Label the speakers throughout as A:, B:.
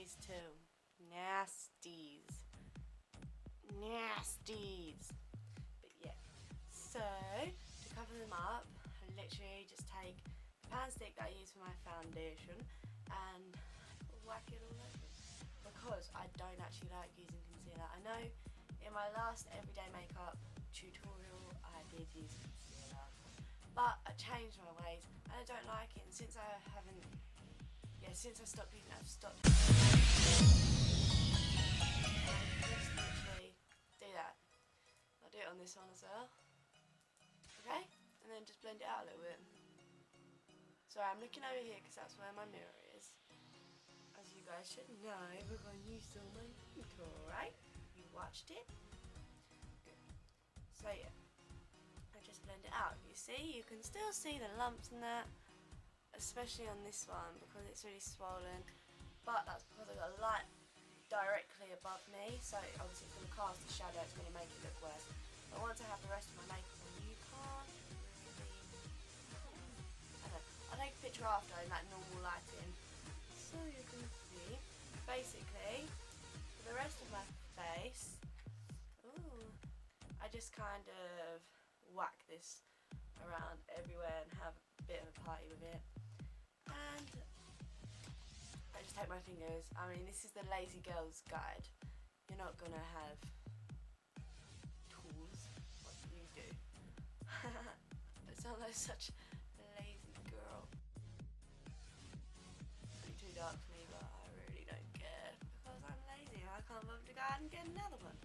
A: these two. Nasties. Nasties. But yeah. So, to cover them up, I literally just take the pan stick that I use for my foundation and whack it all over. Because I don't actually like using concealer. I know in my last everyday makeup tutorial I did use concealer, but I changed my ways and I don't like it, and since I stopped using it, I've stopped. Just literally do that. I'll do it on this one as well. Okay? And then just blend it out a little bit. So I'm looking over here because that's where my mirror is. As you guys should know, because you saw my intro, right? You watched it? Good. So yeah, I just blend it out. You see, you can still see the lumps in that, especially on this one because it's really swollen. But that's because I've got a light directly above me, so obviously it's going to cast a shadow, it's going to make it look worse. But once I have the rest of my makeup on, you can't really... I don't know. I'll take a picture after in that normal lighting, so you can see. Basically, for the rest of my face, I just kind of whack this around everywhere and have a bit of a party with it. And I just take my fingers. I mean, this is the lazy girl's guide. You're not gonna have tools like you do. It sounds like such a lazy girl. It's too dark for me, but I really don't care because I'm lazy and I can't bother to go out and get another one.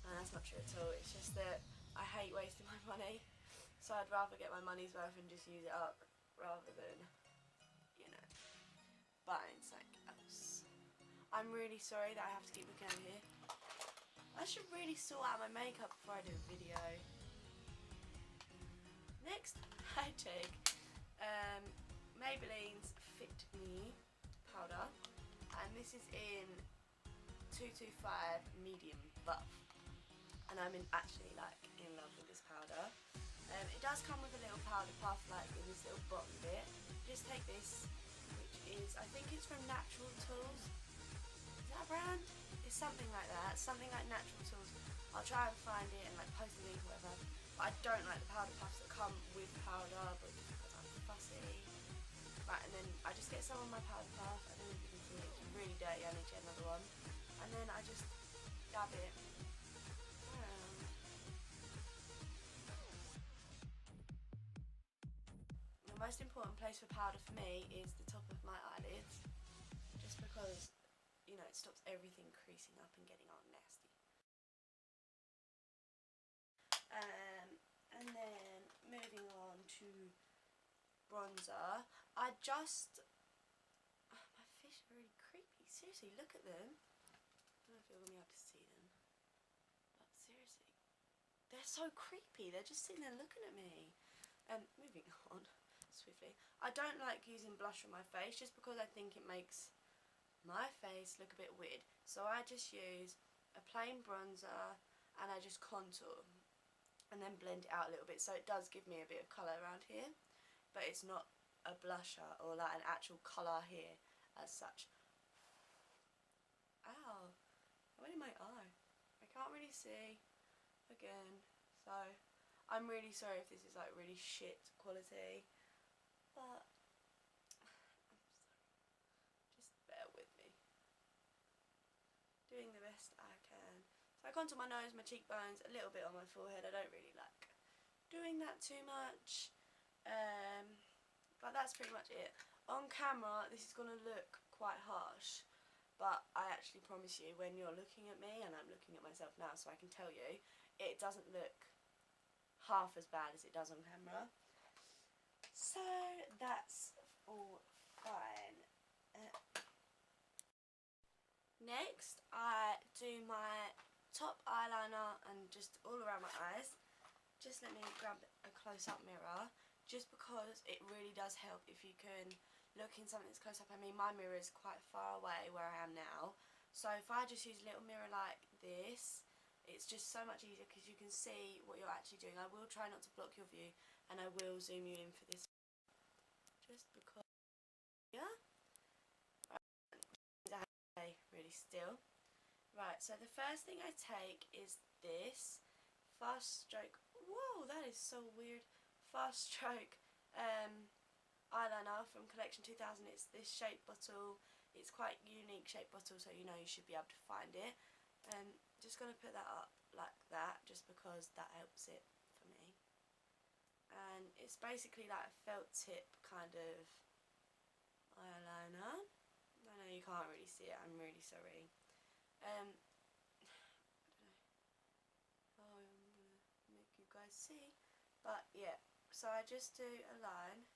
A: And that's not true at all. It's just that I hate wasting my money, so I'd rather get my money's worth and just use it up rather than, you know, buying something else. I'm really sorry that I have to keep looking over here. I should really sort out my makeup before I do a video. Next, I take Maybelline's Fit Me powder, and this is in 225 medium buff, and I'm actually like in love with this powder. It does come with a little powder puff like in this little bottom bit. Just take this, which is, I think it's from Natural Tools. Is that a brand? It's something like that, something like Natural Tools. I'll try and find it and like post the link or whatever. But I don't like the powder puffs that come with powder, but just because I'm fussy. Right, and then I just get some on my powder puff. I don't know if you can see it, it's really dirty, I need to get another one. And then I just dab it around. The most important place for powder for me is the top of my eyelids, just because, you know, it stops everything creasing up and getting all nasty. And then moving on to bronzer, my fish are really creepy. Seriously, look at them. I don't know if you're going to be able to see them, but seriously, they're so creepy. They're just sitting there looking at me. Moving on swiftly, I don't like using blush on my face just because I think it makes my face look a bit weird. So I just use a plain bronzer and I just contour and then blend it out a little bit, so it does give me a bit of colour around here, but it's not a blusher or like an actual colour here as such. Ow, I went in my eye. I can't really see again, so I'm really sorry if this is like really shit quality, but I'm sorry. Just bear with me. Doing the best I can. So I contour my nose, my cheekbones, a little bit on my forehead. I don't really like doing that too much. But that's pretty much it. On camera, this is going to look quite harsh, but I actually promise you, when you're looking at me, and I'm looking at myself now so I can tell you, it doesn't look half as bad as it does on camera. So that's all fine. Next, I do my top eyeliner and just all around my eyes. Just let me grab a close-up mirror, just because it really does help if you can look in something that's close up. I mean, my mirror is quite far away where I am now, so if I just use a little mirror like this, it's just so much easier because you can see what you're actually doing. I will try not to block your view, and I will zoom you in for this, just because, yeah. really still. Right, so the first thing I take is this fast stroke. Whoa, that is so weird. Fast stroke eyeliner from Collection 2000. It's this shape bottle. It's quite unique shape bottle, so you know you should be able to find it. Just going to put that up like that, just because that helps it for me. And it's basically like a felt tip kind of eyeliner. I know you can't really see it, I'm really sorry. I don't know how I'm going to make you guys see, but yeah, so I just do a line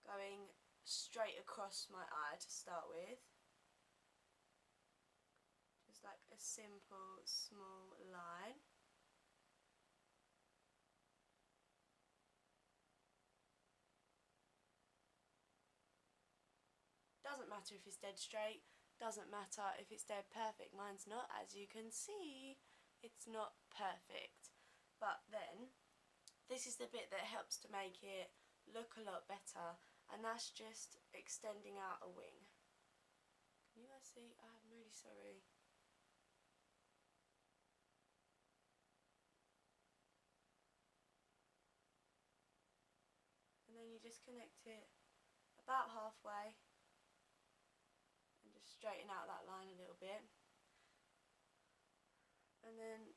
A: going straight across my eye to start with. Just like a simple small line. Doesn't matter if it's dead straight, doesn't matter if it's dead perfect. Mine's not, as you can see, it's not perfect. But then, this is the bit that helps to make it look a lot better, and that's just extending out a wing. Can you guys see? I'm really sorry. And then you just connect it about halfway and just straighten out that line a little bit, and then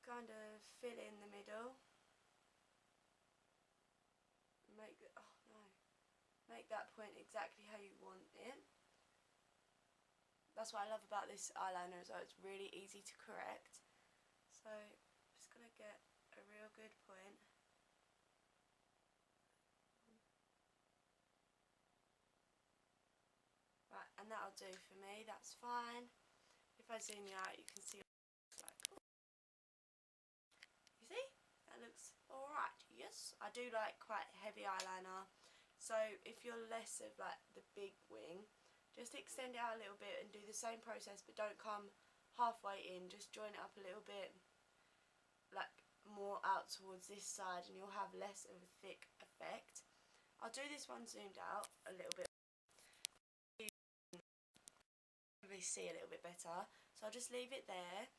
A: kind of fill in the middle. Make that point exactly how you want it. That's what I love about this eyeliner as well, it's really easy to correct. So I'm just going to get a real good point. Right, and that'll do for me, that's fine. If I zoom you out, you can see what it looks like. You see? That looks alright. Yes, I do like quite heavy eyeliner. So if you're less of like the big wing, just extend it out a little bit and do the same process, but don't come halfway in. Just join it up a little bit, like more out towards this side, and you'll have less of a thick effect. I'll do this one zoomed out a little bit. Probably see a little bit better. So I'll just leave it there,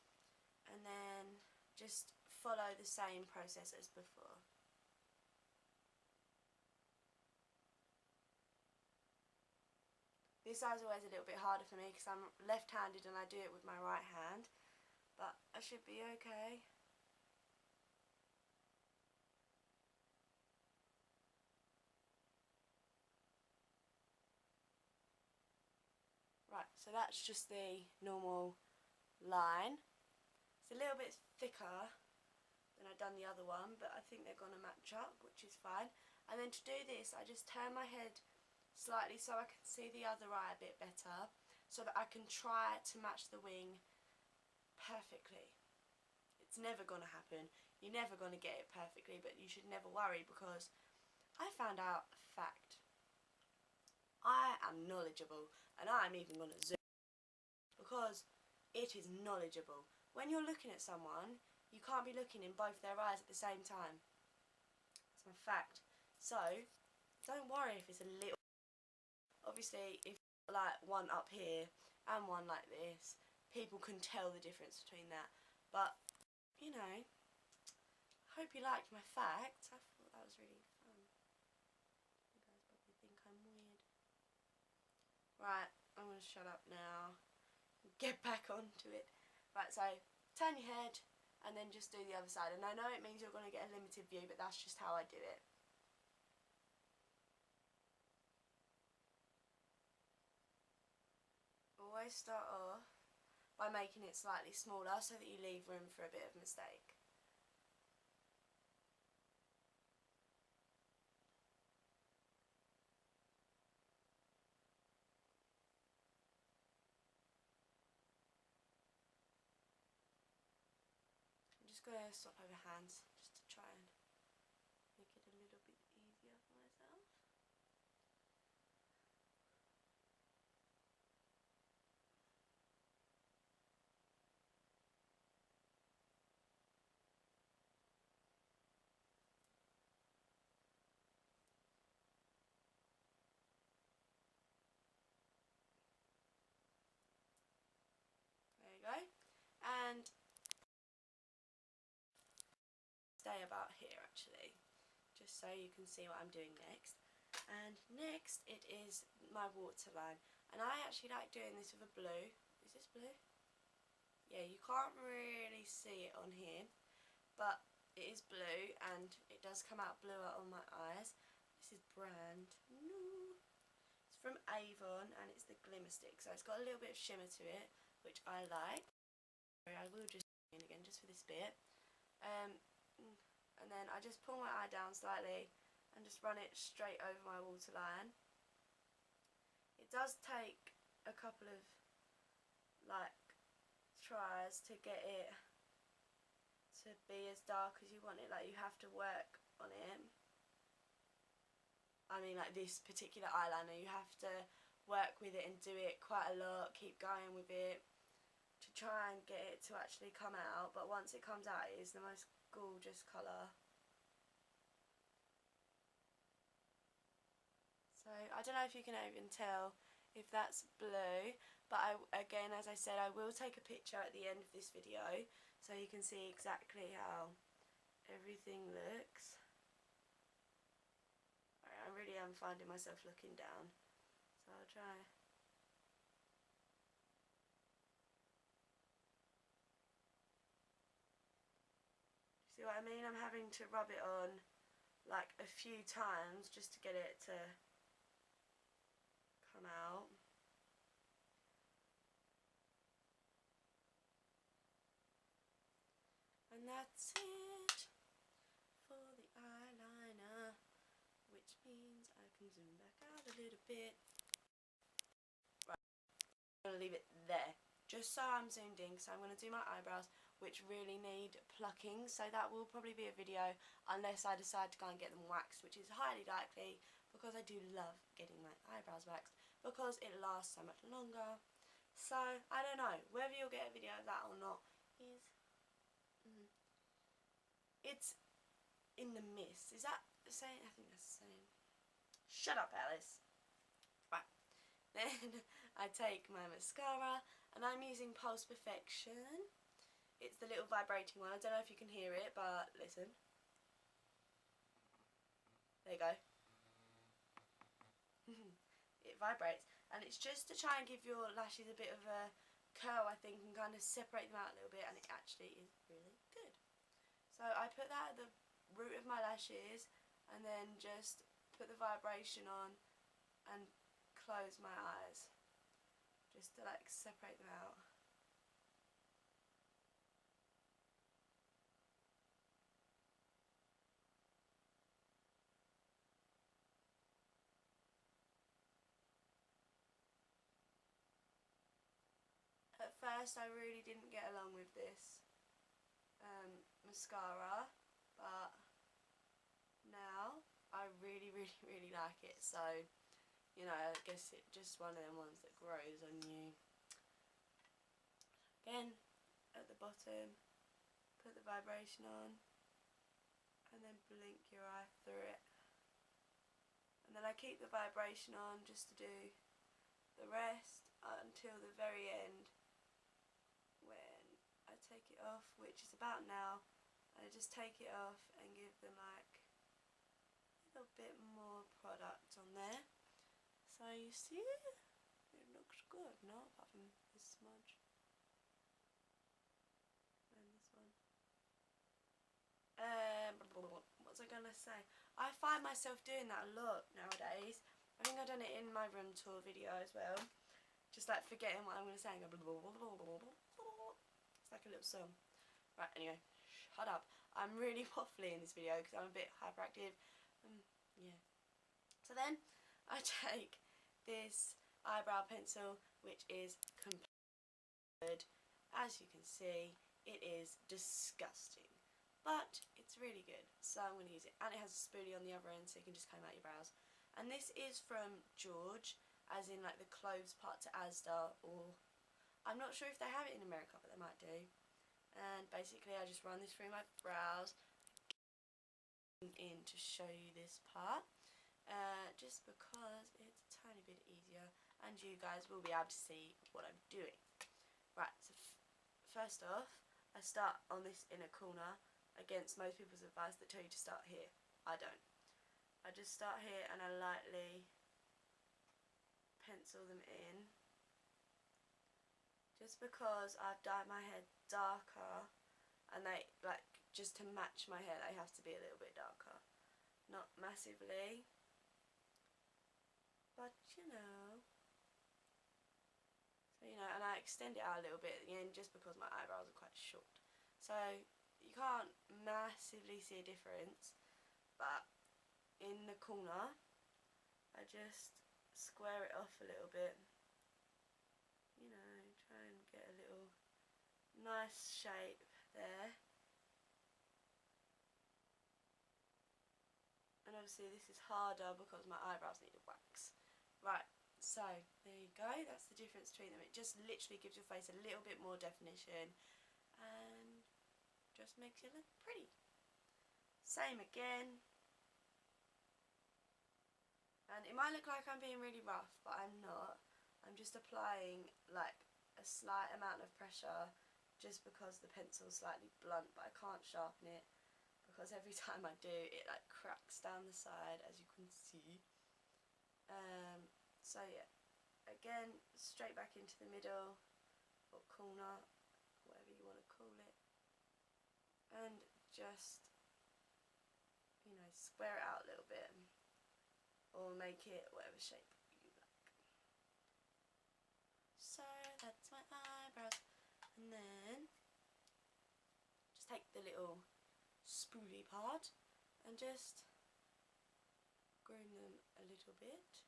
A: and then just follow the same process as before. This side's always a little bit harder for me because I'm left-handed and I do it with my right hand, but I should be okay. Right, so that's just the normal line. It's a little bit thicker than I've done the other one, but I think they're going to match up, which is fine. And then to do this, I just turn my head slightly so I can see the other eye a bit better, so that I can try to match the wing perfectly. It's never going to happen. You're never going to get it perfectly, but you should never worry, because I found out a fact. I am knowledgeable, and I'm even going to zoom, because it is knowledgeable. When you're looking at someone, you can't be looking in both their eyes at the same time. That's my fact. So, don't worry if it's a little. Obviously, if you've got like one up here and one like this, people can tell the difference between that. But, you know, I hope you liked my fact. I thought that was really fun. You guys probably think I'm weird. Right, I'm going to shut up now. Get back onto it. Right, so turn your head and then just do the other side. And I know it means you're going to get a limited view, but that's just how I do it. Always start off by making it slightly smaller so that you leave room for a bit of mistake. I'm just going to swap over hands just to try and make it a little bit easier for myself. and stay about here actually, just so you can see what I'm doing next. And next it is my waterline, and I actually like doing this with a blue. Is this blue? Yeah, you can't really see it on here, but it is blue and it does come out bluer on my eyes. This is brand new. It's from Avon and it's the Glimmer Stick, so it's got a little bit of shimmer to it, which I like. I will just in again just for this bit. And then I just pull my eye down slightly and just run it straight over my waterline. It does take a couple of like tries to get it to be as dark as you want it, like you have to work on it. I mean, like this particular eyeliner, you have to work with it and do it quite a lot, keep going with it to try and get it to actually come out, but once it comes out it is the most gorgeous colour. So I don't know if you can even tell if that's blue, but again, as I said, I will take a picture at the end of this video so you can see exactly how everything looks. I really am finding myself looking down, so I'll try. See what I mean? I'm having to rub it on like a few times just to get it to come out. And that's it for the eyeliner, which means I can zoom back out a little bit. Right, I'm going to leave it there, just so I'm zoomed in, so I'm going to do my eyebrows, which really need plucking, so that will probably be a video unless I decide to go and get them waxed, which is highly likely because I do love getting my eyebrows waxed because it lasts so much longer. So I don't know whether you'll get a video of that or not. It's in the mist. Is that the same? I think that's the same. Shut up, Alice. Right. Then I take my mascara and I'm using Pulse Perfection. It's the little vibrating one. I don't know if you can hear it, but listen. There you go. It vibrates, and it's just to try and give your lashes a bit of a curl, I think, and kind of separate them out a little bit, and it actually is really good. So I put that at the root of my lashes and then just put the vibration on and close my eyes just to like separate them out. At first I really didn't get along with this mascara, but now I really like it, so you know, I guess it's just one of them ones that grows on you. Again, at the bottom, put the vibration on and then blink your eye through it, and then I keep the vibration on just to do the rest until the very end when I take it off, which is about now. I just take it off and give them like a little bit more product on there. So you see, it looks good, no? Apart from this smudge. And this one. What was I gonna say? I find myself doing that a lot nowadays. I think I've done it in my room tour video as well. Just like forgetting what I'm gonna say and go blah, blah, blah, blah, blah, blah. It's like a little song. Right, anyway, shut up. I'm really waffly in this video because I'm a bit hyperactive. Yeah. So then I take this eyebrow pencil, which is completely, as you can see, it is disgusting, but it's really good, so I'm going to use it. And it has a spoolie on the other end, so you can just comb out your brows. And this is from George, as in like the clothes part to Asda, or I'm not sure if they have it in America, but they might do. And basically I just run this through my brows in to show you this part, just because it's a tiny bit easier and you guys will be able to see what I'm doing. Right, so first off, I start on this inner corner against most people's advice that tell you to start here. I don't. I just start here and I lightly pencil them in. Just because I've dyed my hair darker and they, like, just to match my hair, they have to be a little bit darker. Not massively, but you know. So, you know, and I extend it out a little bit at the end just because my eyebrows are quite short. So you can't massively see a difference, but in the corner I just square it off a little bit, you know, try and get a little nice shape there. And obviously this is harder because my eyebrows need a wax. Right, so there you go, that's the difference between them. It just literally gives your face a little bit more definition and just makes you look pretty. Same again. And it might look like I'm being really rough, but I'm not. I'm just applying like a slight amount of pressure just because the pencil's slightly blunt, but I can't sharpen it because every time I do it like cracks down the side, as you can see. So yeah, again, straight back into the middle or corner, whatever you want to call it, and just, you know, square it out a little bit or make it whatever shape you like. So that's my eyebrows, and then just take the little spoolie part and just groom them a little bit,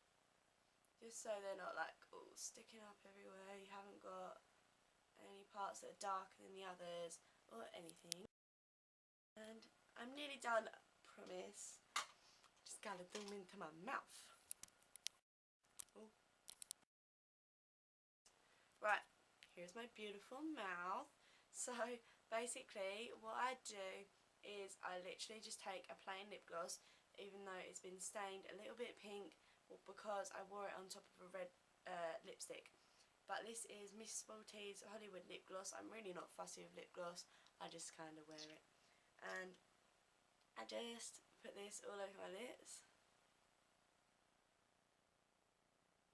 A: just so they're not like all sticking up everywhere. You haven't got any parts that are darker than the others or anything. And I'm nearly done, I promise. Just gotta zoom into my mouth. Ooh. Right, here's my beautiful mouth. So basically what I do is I literally just take a plain lip gloss, even though it's been stained a little bit pink because I wore it on top of a red lipstick. But this is Miss Maltese Hollywood lip gloss. I'm really not fussy with lip gloss, I just kind of wear it. And I just put this all over my lips,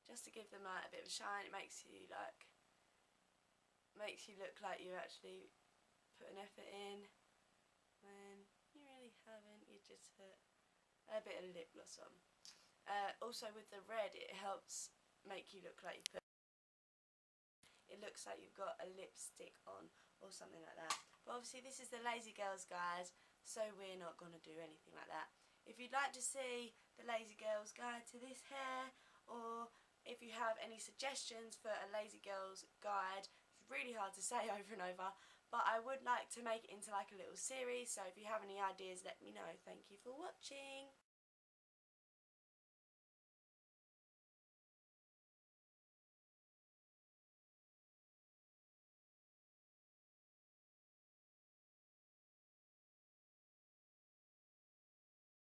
A: just to give them like a bit of a shine. It makes you look like you actually put an effort in, when you really haven't. You just put a bit of lip gloss on. Also with the red, it helps make you look like it looks like you've got a lipstick on or something like that. But obviously this is the Lazy Girls, guys, so we're not going to do anything like that. If you'd like to see the Lazy Girls guide to this hair, or if you have any suggestions for a Lazy Girls guide, it's really hard to say over and over, but I would like to make it into like a little series, so if you have any ideas, let me know. Thank you for watching.